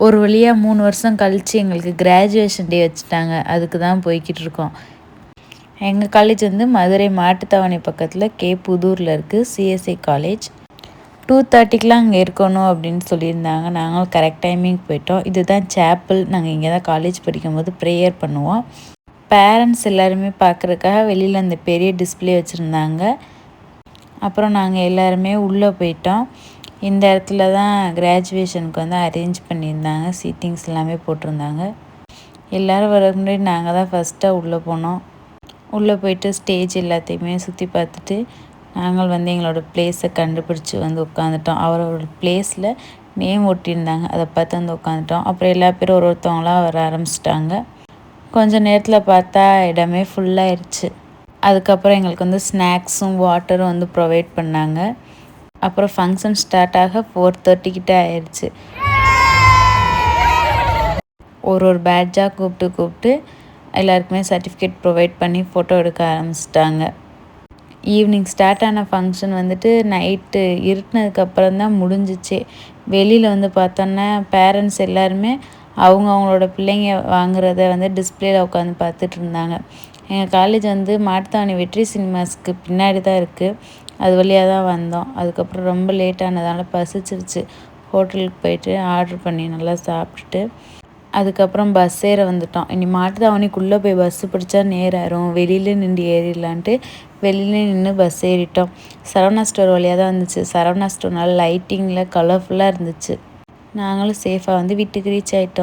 ஒரு வழியாக 3 வருஷம் கழித்து எங்களுக்கு கிராஜுவேஷன் டே வச்சுட்டாங்க. அதுக்கு தான் போய்கிட்டு இருக்கோம். எங்கள் காலேஜ் வந்து மதுரை மாட்டுத்தாவணி பக்கத்தில் புதூரில் இருக்குது. CSI college. 2:30க்கெலாம் அங்கே இருக்கணும் அப்படின்னு சொல்லியிருந்தாங்க. நாங்களும் கரெக்ட் டைமிங் போயிட்டோம். இதுதான் சேப்பிள். நாங்கள் இங்கே தான் காலேஜ் படிக்கும்போது ப்ரேயர் பண்ணுவோம். பேரண்ட்ஸ் எல்லாருமே பார்க்குறதுக்காக வெளியில் அந்த பெரிய டிஸ்பிளே வச்சுருந்தாங்க. அப்புறம் நாங்கள் எல்லாருமே உள்ளே போயிட்டோம். இந்த இடத்துல தான் கிராஜுவேஷனுக்கு வந்து அரேஞ்ச் பண்ணியிருந்தாங்க. சீட்டிங்ஸ் எல்லாமே போட்டிருந்தாங்க. எல்லோரும் வரதுக்கு முன்னாடி நாங்கள் தான் ஃபஸ்ட்டாக உள்ளே போனோம். உள்ளே போயிட்டு ஸ்டேஜ் எல்லாத்தையுமே சுற்றி பார்த்துட்டு நாங்கள் வந்து எங்களோட பிளேஸை கண்டுபிடிச்சி வந்து உட்காந்துட்டோம். அவரோட பிளேஸில் நேம் ஒட்டியிருந்தாங்க. அதை பார்த்து வந்து உட்காந்துட்டோம். அப்புறம் எல்லா பேரும் ஒருத்தவங்களாம் வர ஆரம்பிச்சிட்டாங்க. கொஞ்சம் நேரத்தில் பார்த்தா இடமே ஃபுல்லாகிடுச்சு. அதுக்கப்புறம் எங்களுக்கு வந்து ஸ்நாக்ஸும் வாட்டரும் வந்து ப்ரொவைட் பண்ணாங்க. அப்புறம் ஃபங்க்ஷன் ஸ்டார்ட் ஆக 4:30 ஆயிடுச்சு. ஒரு பேட்சாக கூப்பிட்டு எல்லாருக்குமே சர்டிஃபிகேட் ப்ரொவைட் பண்ணி ஃபோட்டோ எடுக்க ஆரம்பிச்சிட்டாங்க. ஈவினிங் ஸ்டார்ட் ஆன ஃபங்க்ஷன் வந்துட்டு நைட்டு இருட்டினதுக்கப்புறம் தான் முடிஞ்சிச்சு. வெளியில் வந்து பார்த்தோன்னா பேரண்ட்ஸ் எல்லாருமே அவங்களோட பிள்ளைங்க வாங்குறத வந்து டிஸ்பிளேயில் உட்காந்து பார்த்துட்டு இருந்தாங்க. எங்கள் காலேஜ் வந்து மாட்டுத்தாவணி வெற்றி சினிமாஸ்க்கு பின்னாடி தான் இருக்குது. அது வழியாக தான் வந்தோம். அதுக்கப்புறம் ரொம்ப லேட் ஆனதால் பசிச்சிருச்சு. ஹோட்டலுக்கு போயிட்டு ஆர்டர் பண்ணி நல்லா சாப்பிட்டுட்டு அதுக்கப்புறம் பஸ் ஏற வந்துட்டோம். இனி மாட்டுத்தாவணிக்குள்ளே போய் பஸ்ஸு பிடிச்சா நேராயிரும். வெளியில் நின்று ஏறிடலான்ட்டு வெளியில் நின்று பஸ் ஏறிட்டோம். சரவணா ஸ்டோர் வழியாக தான் வந்துச்சு. சரவணா ஸ்டோர் நல்லா லைட்டிங்கில் கலர்ஃபுல்லாக இருந்துச்சு. நாங்களும் சேஃபாக வந்து வீட்டுக்கு ரீச் ஆகிட்டோம்.